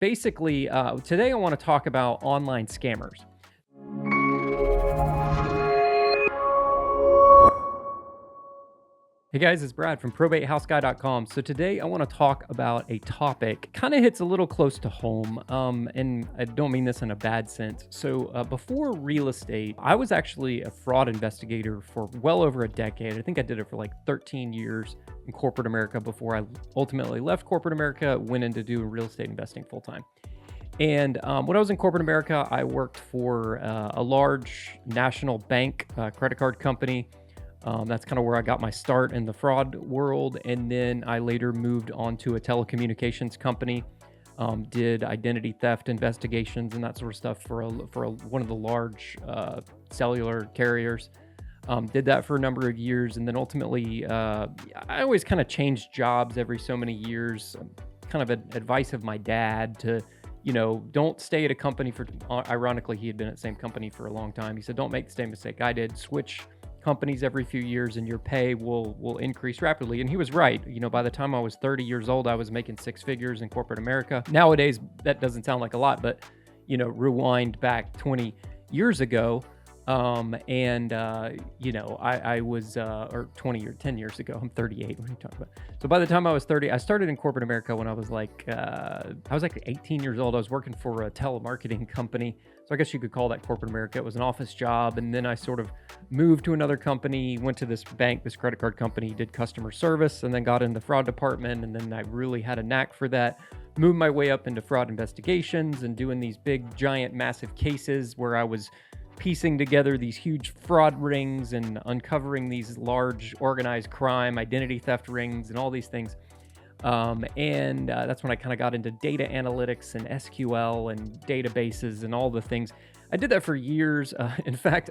Basically, today I want to talk about online scammers. Hey guys, it's Brad from probatehouseguy.com. So today I want to talk about a topic kind of hits a little close to home, and I don't mean this in a bad sense. So before real estate, I was actually a fraud investigator for well over a decade. I think I did it for like 13 years in corporate America before I ultimately left corporate America, went into doing real estate investing full time. And when I was in corporate America, I worked for a large national bank credit card company. That's kind of where I got my start in the fraud world. And then I later moved on to a telecommunications company, did identity theft investigations and that sort of stuff for one of the large cellular carriers. Did that for a number of years. And then ultimately, I always kind of changed jobs every so many years. Kind of advice of my dad to, don't stay at a company for, ironically, he had been at the same company for a long time. He said, don't make the same mistake I did. Switch companies every few years and your pay will increase rapidly. And he was right. By the time I was 30 years old, I was making six figures in corporate America. Nowadays, that doesn't sound like a lot, but rewind back 20 years ago. I was, or 20 or 10 years ago, I'm 38. What are you talking about? So by the time I was 30, I started in corporate America when I was like 18 years old. I was working for a telemarketing company. So I guess you could call that corporate America. It was an office job. And then I sort of moved to another company, went to this bank, this credit card company, did customer service, and then got in the fraud department. And then I really had a knack for that. Moved my way up into fraud investigations and doing these big, giant, massive cases where I was piecing together these huge fraud rings and uncovering these large organized crime, identity theft rings, and all these things. That's when I kind of got into data analytics and SQL and databases and all the things. I did that for years. In fact,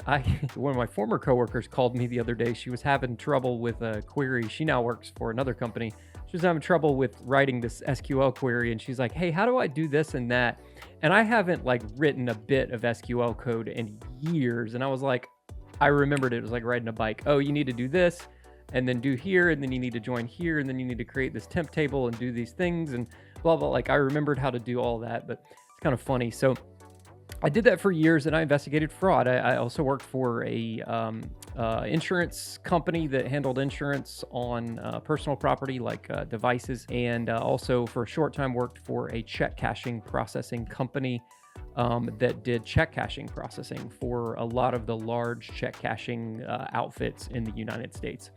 one of my former coworkers called me the other day. She was having trouble with a query. She now works for another company. She was having trouble with writing this SQL query, and she's like, "Hey, how do I do this and that?" And I haven't written a bit of SQL code in years. And I was like, I remembered it was like riding a bike. Oh, you need to do this and then do here, and then you need to join here, and then you need to create this temp table and do these things and blah, blah. I remembered how to do all that, but it's kind of funny. So I did that for years, and I investigated fraud. I also worked for a insurance company that handled insurance on personal property like devices, and also for a short time worked for a check cashing processing company that did check cashing processing for a lot of the large check cashing outfits in the United States.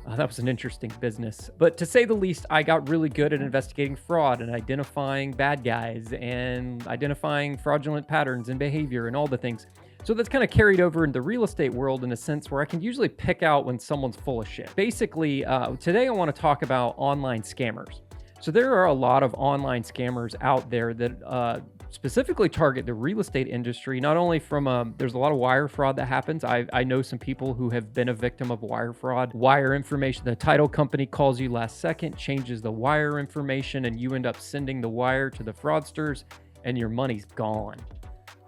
That was an interesting business. But to say the least, I got really good at investigating fraud and identifying bad guys and identifying fraudulent patterns and behavior and all the things. So that's kind of carried over in the real estate world in a sense where I can usually pick out when someone's full of shit. Basically, today I want to talk about online scammers. So there are a lot of online scammers out there that specifically target the real estate industry, not only from there's a lot of wire fraud that happens. I know some people who have been a victim of wire fraud. Wire information, the title company calls you last second, changes the wire information, and you end up sending the wire to the fraudsters and your money's gone.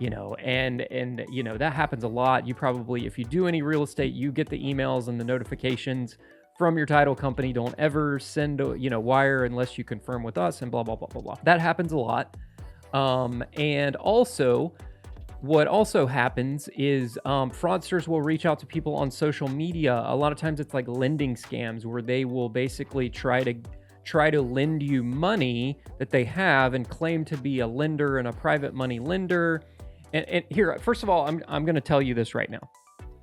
That happens a lot. You probably, if you do any real estate, you get the emails and the notifications from your title company. Don't ever send wire unless you confirm with us and blah, blah, blah, blah, blah. That happens a lot. And also, what also happens is fraudsters will reach out to people on social media. A lot of times it's like lending scams where they will basically try to lend you money that they have and claim to be a lender and a private money lender. And here, first of all, I'm going to tell you this right now.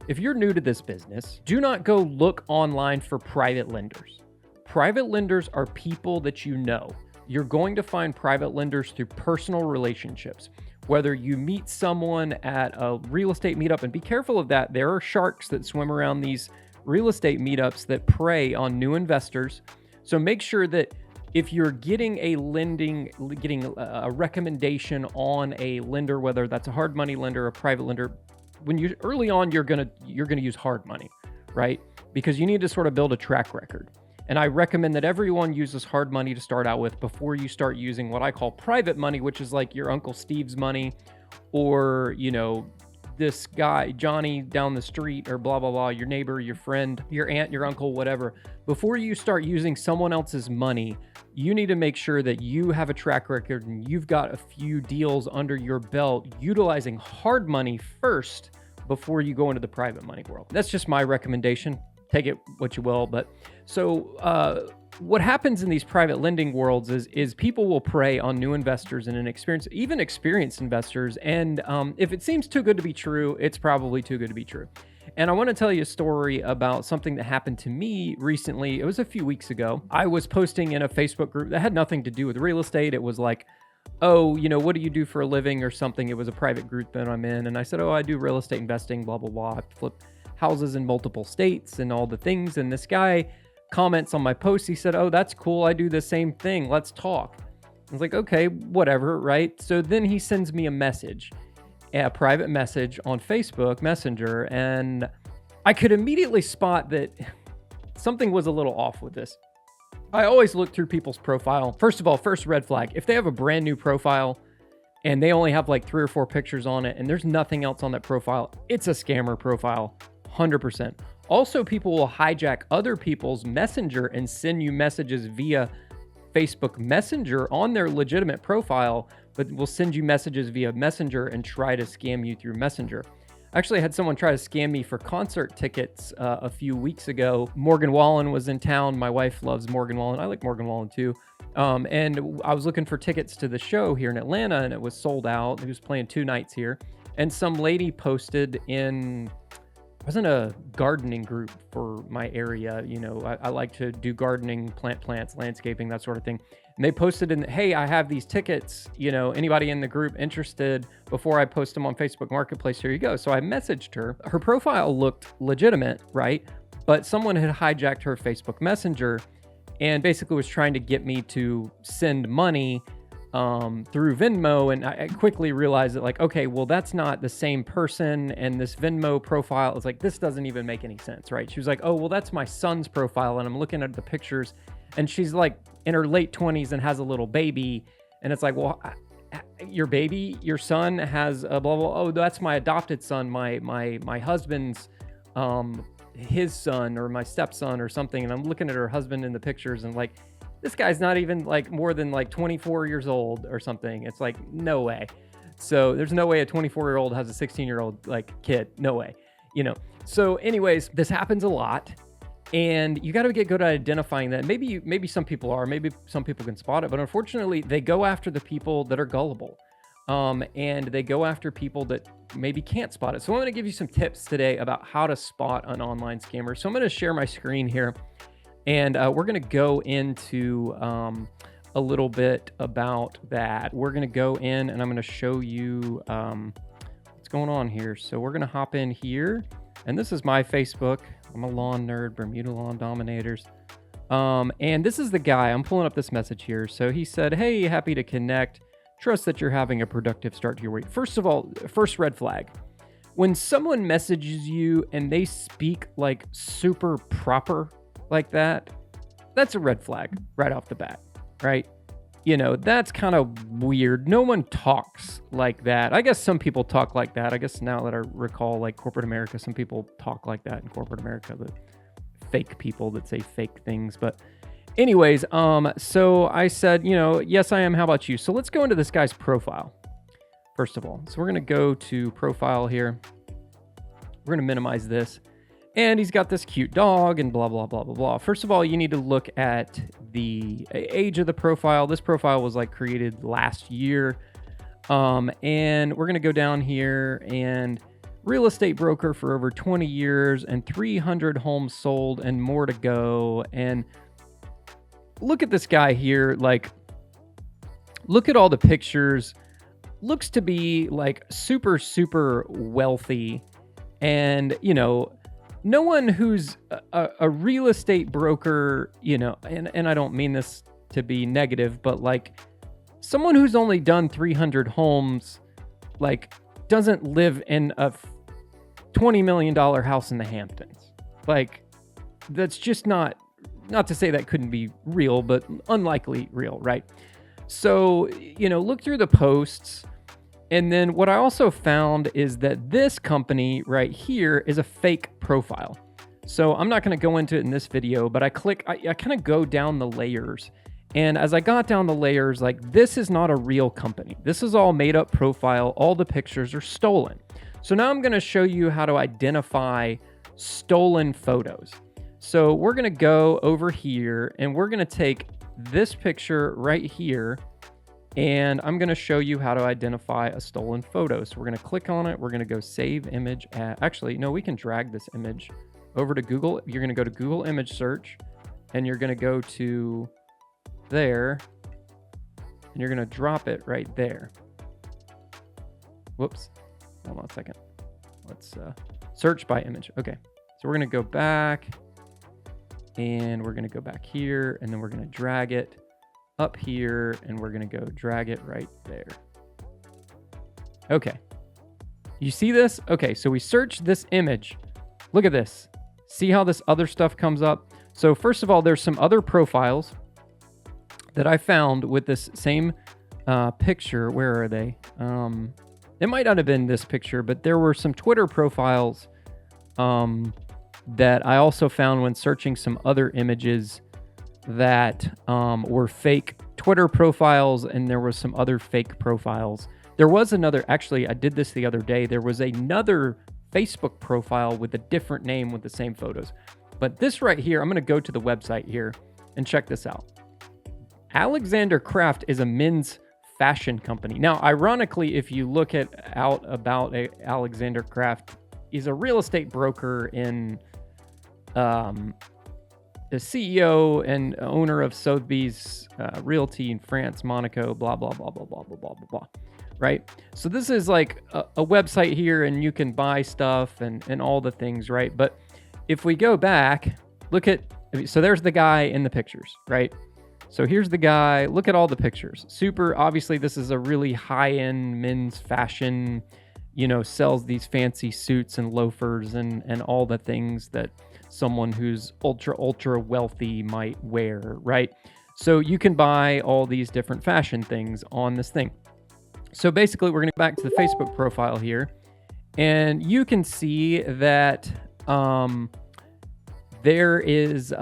If you're new to this business, do not go look online for private lenders. Private lenders are people that you know. You're going to find private lenders through personal relationships. Whether you meet someone at a real estate meetup, and be careful of that. There are sharks that swim around these real estate meetups that prey on new investors. So make sure that if you're getting a recommendation on a lender, whether that's a hard money lender or a private lender, early on, you're gonna use hard money, right? Because you need to sort of build a track record. And I recommend that everyone uses hard money to start out with before you start using what I call private money, which is like your Uncle Steve's money, or, this guy, Johnny down the street, or blah, blah, blah, your neighbor, your friend, your aunt, your uncle, whatever. Before you start using someone else's money, You need to make sure that you have a track record and you've got a few deals under your belt utilizing hard money first before you go into the private money world. That's just my recommendation. Take it what you will. But so what happens in these private lending worlds is people will prey on new investors and even experienced investors. And if it seems too good to be true, it's probably too good to be true. And I want to tell you a story about something that happened to me recently. It was a few weeks ago. I was posting in a Facebook group that had nothing to do with real estate. It was like, oh, what do you do for a living or something? It was a private group that I'm in. And I said, oh, I do real estate investing, blah, blah, blah. I flip houses in multiple states and all the things. And this guy comments on my post. He said, oh, that's cool. I do the same thing. Let's talk. I was like, okay, whatever, right? So then he sends me a private message on Facebook Messenger, and I could immediately spot that something was a little off with this. I always look through people's profile. First of all, first red flag, if they have a brand new profile and they only have like 3 or 4 pictures on it and there's nothing else on that profile, it's a scammer profile, 100%. Also, people will hijack other people's Messenger and send you messages via Facebook Messenger on their legitimate profile, but will send you messages via Messenger and try to scam you through Messenger. I actually had someone try to scam me for concert tickets a few weeks ago. Morgan Wallen was in town. My wife loves Morgan Wallen. I like Morgan Wallen too. And I was looking for tickets to the show here in Atlanta, and it was sold out. He was playing 2 nights here. And some lady posted I was in a gardening group for my area. I like to do gardening, plant plants, landscaping, that sort of thing. And they posted hey, I have these tickets, anybody in the group interested? Before I post them on Facebook Marketplace, here you go. So I messaged her. Her profile looked legitimate, right? But someone had hijacked her Facebook Messenger and basically was trying to get me to send money through Venmo. And I quickly realized that okay, well, that's not the same person. And this Venmo profile is this doesn't even make any sense, right? She was like, oh, well, that's my son's profile. And I'm looking at the pictures and she's in her late 20s and has a little baby. And it's well, your son has a blah, blah. Oh, that's my adopted son, my husband's, his son or my stepson or something. And I'm looking at her husband in the pictures and this guy's not even more than 24 years old or something. It's no way. So there's no way a 24-year-old has a 16-year-old kid. No way. So anyways, this happens a lot. And you got to get good at identifying that. Maybe some people are, maybe some people can spot it, but unfortunately they go after the people that are gullible. And they go after people that maybe can't spot it. So I'm going to give you some tips today about how to spot an online scammer. So I'm going to share my screen here. And we're going to go into a little bit about that. We're going to go in and I'm going to show you what's going on here. So we're going to hop in here. And this is my Facebook. I'm a lawn nerd, Bermuda Lawn Dominators. And this is the guy. I'm pulling up this message here. So he said, hey, happy to connect. Trust that you're having a productive start to your week. First of all, first red flag. When someone messages you and they speak super proper like that, that's a red flag right off the bat, right? That's kind of weird. No one talks like that. I guess some people talk like that. I guess now that I recall, corporate America, some people talk like that in corporate America, the fake people that say fake things. But anyways, so I said, yes, I am. How about you? So let's go into this guy's profile, first of all. So we're going to go to profile here. We're going to minimize this. And he's got this cute dog and blah, blah, blah, blah, blah. First of all, you need to look at the age of the profile. This profile was created last year. And we're going to go down here and real estate broker for over 20 years and 300 homes sold and more to go. And look at this guy here. Look at all the pictures. Looks to be super, super wealthy. And, no one who's a real estate broker, and I don't mean this to be negative, but someone who's only done 300 homes, doesn't live in a $20 million house in the Hamptons. That's just not to say that couldn't be real, but unlikely real, right? So, look through the posts. And then what I also found is that this company right here is a fake profile. So I'm not going to go into it in this video, but I kind of go down the layers And as I got down the layers, like, this is not a real company. This is all made up profile. All the pictures are stolen. So now I'm going to show you how to identify stolen photos. So we're going to go over here and we're going to take this picture right here, and I'm going to show you how to identify a stolen photo. So we're going to click on it. We're going to go save image. Actually, no, we can drag this image over to Google. You're going to go to Google image search, and you're going to go to there, and you're going to drop it right there. Whoops. Hold on a second. Let's search by image. Okay. So we're going to go back, and we're going to go back here, and then we're going to drag it up here, and we're going to go drag it right there. Okay. You see this? Okay. So we search this image. Look at this. See how this other stuff comes up? So first of all, there's some other profiles that I found with this same picture. Where are they? It might not have been this picture, but there were some Twitter profiles that I also found when searching some other images that were fake Twitter profiles, and there was some other fake profiles. There was another, actually, I did this the other day. There was another Facebook profile with a different name with the same photos. But this right here, I'm going to go to the website here and check this out. Alexander Craft is a men's fashion company. Now, ironically, if you look out about Alexander Craft, he's a real estate broker in the CEO and owner of Sotheby's Realty in France, Monaco, blah, blah, blah, blah, blah, blah, blah, blah, blah. Right? So this is like a website here, and you can buy stuff and all the things, right? But if we go back, look at, so there's the guy in the pictures, right? So here's the guy. Look at all the pictures. Super, obviously, this is a really high-end men's fashion, sells these fancy suits and loafers and all the things that someone who's ultra wealthy might wear, right? So you can buy all these different fashion things on this thing. So basically, we're going to go back to the Facebook profile here, and you can see that there is,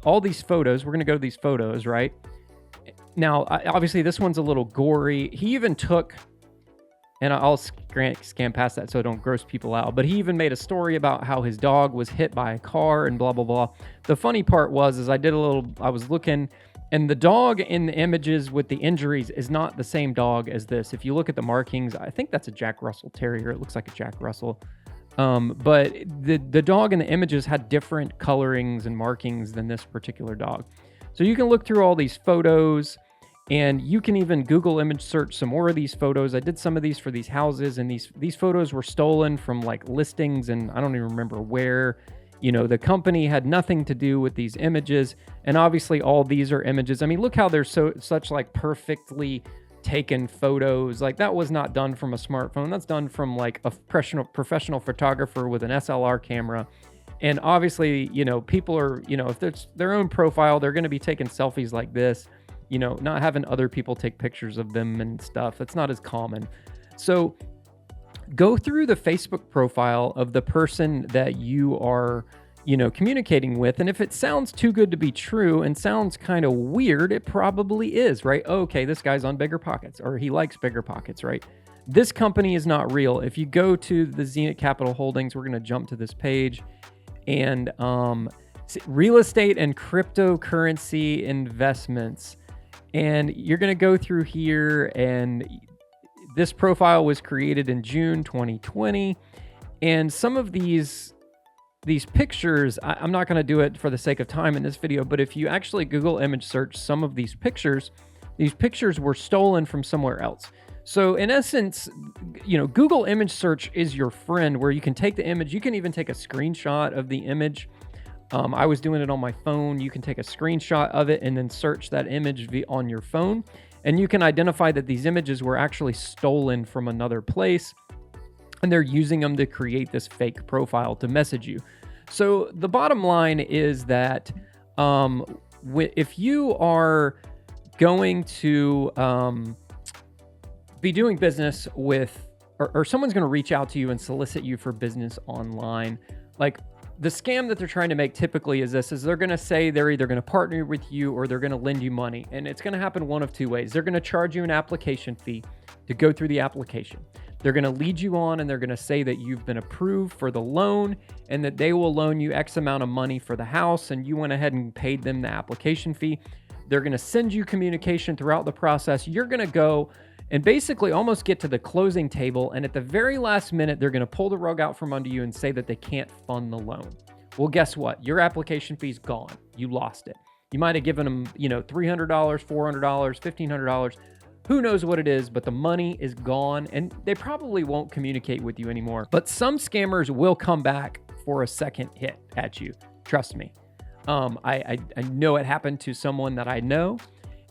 all these photos. We're going to go to these photos, right? Now, obviously, this one's a little gory. He even took, and I'll scan past that so I don't gross people out, but he even made a story about how his dog was hit by a car and blah, blah, blah. The funny part was I was looking, and the dog in the images with the injuries is not the same dog as this. If you look at the markings, I think that's a Jack Russell Terrier. It looks like a Jack Russell. But the dog in the images had different colorings and markings than this particular dog. So you can look through all these photos, and you can even Google image search some more of these photos. I did some of these for these houses, and these photos were stolen from like listings, and I don't even remember where. The company had nothing to do with these images, and obviously all these are images. I mean, look how they're such like perfectly taken photos. Like, that was not done from a smartphone. That's done from like a professional photographer with an SLR camera. And obviously, people are, if it's their own profile, they're going to be taking selfies like this, not having other people take pictures of them and stuff. That's not as common. So go through the Facebook profile of the person that you are, communicating with. And if it sounds too good to be true and sounds kind of weird, it probably is, right? Okay, this guy's on Bigger Pockets, or he likes Bigger Pockets, right? This company is not real. If you go to the Zenith Capital Holdings, we're going to jump to this page, and real estate and cryptocurrency investments. And you're going to go through here, and this profile was created in June 2020. And some of these pictures, I'm not going to do it for the sake of time in this video, but if you actually Google image search some of these pictures were stolen from somewhere else. So in essence, Google image search is your friend, where you can take the image. You can even take a screenshot of the image. I was doing it on my phone. You can take a screenshot of it and then search that image on your phone. And you can identify that these images were actually stolen from another place, and they're using them to create this fake profile to message you. So the bottom line is that if you are going to be doing business with, or someone's going to reach out to you and solicit you for business online, like, The scam that they're trying to make typically is this, is they're going to say they're either going to partner with you or they're going to lend you money. And it's going to happen one of two ways. They're going to charge you an application fee to go through the application. They're going to lead you on and they're going to say that you've been approved for the loan and that they will loan you X amount of money for the house, and you went ahead and paid them the application fee. They're going to send you communication throughout the process. You're going to go and basically almost get to the closing table, and at the very last minute, they're going to pull the rug out from under you and say that they can't fund the loan. Well, guess what? Your application fee's gone. You lost it. You might have given them, $300, $400, $1,500. Who knows what it is, but the money is gone, and they probably won't communicate with you anymore. But some scammers will come back for a second hit at you. Trust me. I know it happened to someone that I know,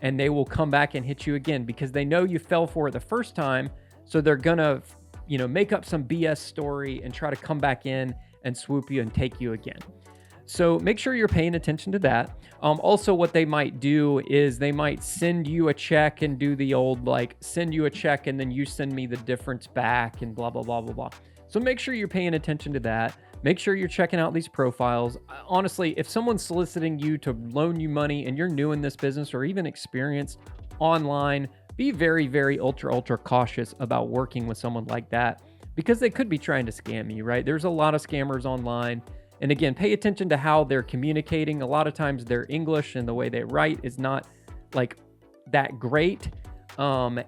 and they will come back and hit you again because they know you fell for it the first time. So they're gonna, make up some BS story and try to come back in and swoop you and take you again. So make sure you're paying attention to that. Also, what they might do is they might send you a check and do the old, send you a check and then you send me the difference back and blah, blah, blah, blah, blah. So make sure you're paying attention to that. Make sure you're checking out these profiles. Honestly, if someone's soliciting you to loan you money and you're new in this business or even experienced online, be very, very ultra cautious about working with someone like that because they could be trying to scam you, right? There's a lot of scammers online. And again, pay attention to how they're communicating. A lot of times their English and the way they write is not that great. And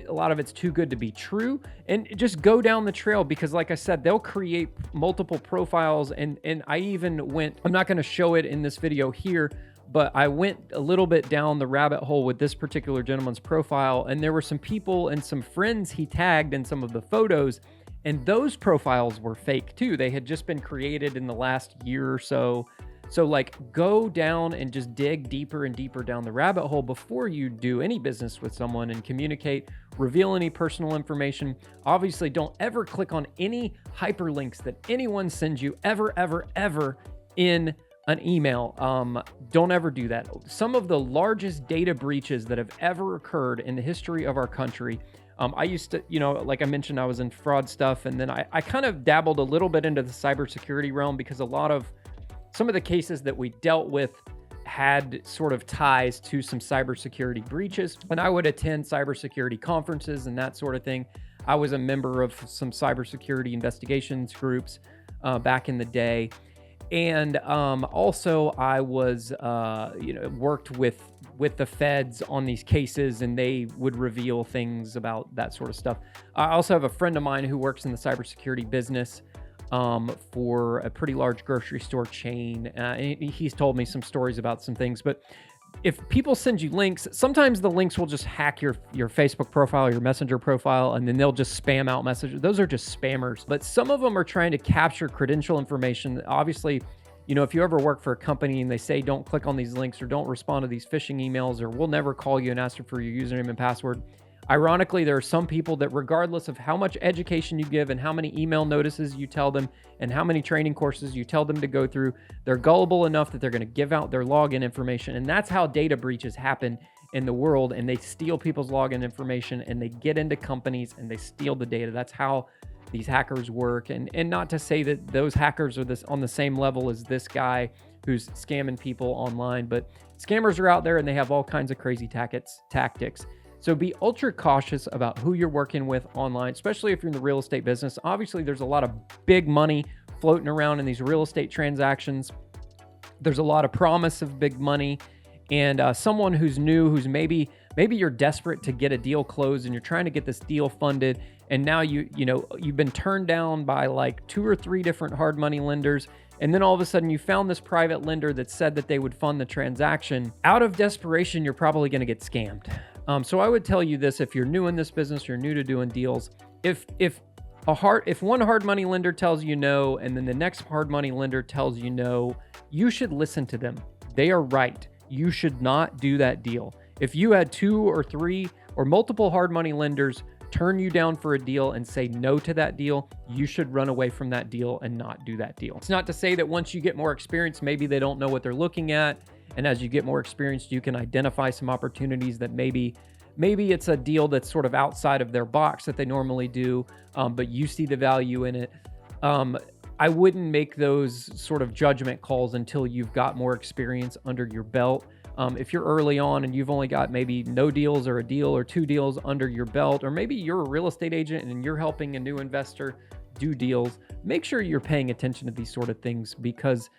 a lot of it's too good to be true. And just go down the trail because like I said, they'll create multiple profiles. And I even went, I'm not going to show it in this video here, but I went a little bit down the rabbit hole with this particular gentleman's profile. And there were some people and some friends he tagged in some of the photos. And those profiles were fake too. They had just been created in the last year or so. So go down and just dig deeper and deeper down the rabbit hole before you do any business with someone and communicate, reveal any personal information. Obviously, don't ever click on any hyperlinks that anyone sends you ever in an email. Don't ever do that. Some of the largest data breaches that have ever occurred in the history of our country. I used to, like I mentioned, I was in fraud stuff, and then I kind of dabbled a little bit into the cybersecurity realm because some of the cases that we dealt with had sort of ties to some cybersecurity breaches. And I would attend cybersecurity conferences and that sort of thing. I was a member of some cybersecurity investigations groups back in the day. And also I was, worked with the feds on these cases, and they would reveal things about that sort of stuff. I also have a friend of mine who works in the cybersecurity business for a pretty large grocery store chain. He's told me some stories about some things, but if people send you links, sometimes the links will just hack your Facebook profile, your Messenger profile, and then they'll just spam out messages. Those are just spammers, but some of them are trying to capture credential information. Obviously, if you ever work for a company and they say, don't click on these links or don't respond to these phishing emails, or we'll never call you and ask you for your username and password. Ironically, there are some people that regardless of how much education you give and how many email notices you tell them and how many training courses you tell them to go through, they're gullible enough that they're going to give out their login information. And that's how data breaches happen in the world. And they steal people's login information and they get into companies and they steal the data. That's how these hackers work. And not to say that those hackers are on the same level as this guy who's scamming people online, but scammers are out there and they have all kinds of crazy tactics. So be ultra cautious about who you're working with online, especially if you're in the real estate business. Obviously, there's a lot of big money floating around in these real estate transactions. There's a lot of promise of big money. And someone who's new, who's maybe you're desperate to get a deal closed and you're trying to get this deal funded. And now you've been turned down by 2 or 3 different hard money lenders. And then all of a sudden you found this private lender that said that they would fund the transaction. Out of desperation, you're probably going to get scammed. So I would tell you this: if you're new in this business, you're new to doing deals. If one hard money lender tells you no, and then the next hard money lender tells you no, you should listen to them. They are right. You should not do that deal. If you had 2 or 3 or multiple hard money lenders turn you down for a deal and say no to that deal, you should run away from that deal and not do that deal. It's not to say that once you get more experience, maybe they don't know what they're looking at. And as you get more experienced, you can identify some opportunities that maybe it's a deal that's sort of outside of their box that they normally do, but you see the value in it. I wouldn't make those sort of judgment calls until you've got more experience under your belt. If you're early on and you've only got maybe no deals or a deal or two deals under your belt, or maybe you're a real estate agent and you're helping a new investor do deals, make sure you're paying attention to these sort of things, because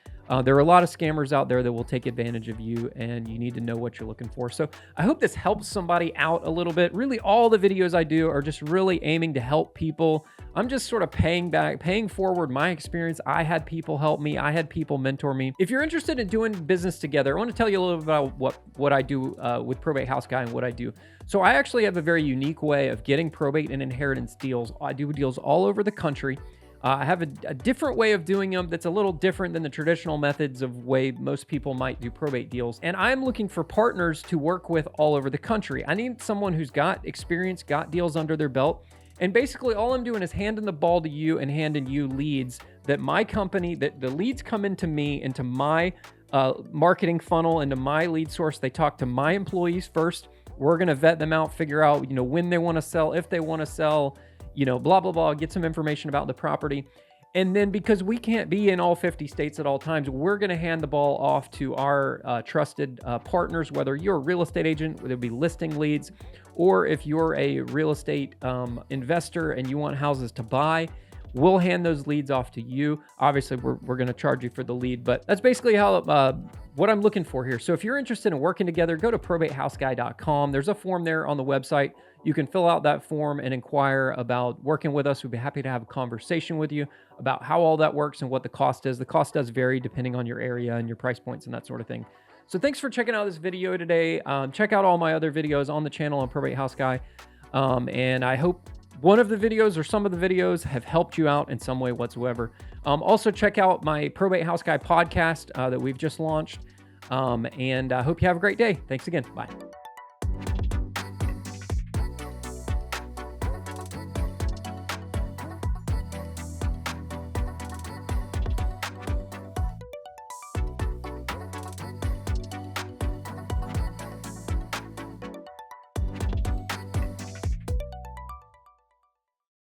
there are a lot of scammers out there that will take advantage of you, and you need to know what you're looking for. So I hope this helps somebody out a little bit. Really, all the videos I do are just really aiming to help people. I'm just sort of paying forward my experience. I had people help me. I had people mentor me. If you're interested in doing business together, I want to tell you a little bit about what I do with Probate House Guy and what I do. So I actually have a very unique way of getting probate and inheritance deals. I do deals all over the country. I have a different way of doing them that's a little different than the traditional methods of way most people might do probate deals. And I'm looking for partners to work with all over the country. I need someone who's got experience, got deals under their belt. And basically all I'm doing is handing the ball to you and handing you leads that my company, that the leads come into me, into my marketing funnel, into my lead source. They talk to my employees first. We're going to vet them out, figure out, when they want to sell, if they want to sell, blah, blah, blah, get some information about the property. And then because we can't be in all 50 states at all times, we're going to hand the ball off to our trusted partners, whether you're a real estate agent, there'll be listing leads, or if you're a real estate investor and you want houses to buy, we'll hand those leads off to you. Obviously, we're going to charge you for the lead, but that's basically how what I'm looking for here. So if you're interested in working together, go to probatehouseguy.com. There's a form there on the website. You can fill out that form and inquire about working with us. We'd be happy to have a conversation with you about how all that works and what the cost is. The cost does vary depending on your area and your price points and that sort of thing. So thanks for checking out this video today. Check out all my other videos on the channel on Probate House Guy. And I hope one of the videos or some of the videos have helped you out in some way whatsoever. Also check out my Probate House Guy podcast that we've just launched. And I hope you have a great day. Thanks again. Bye.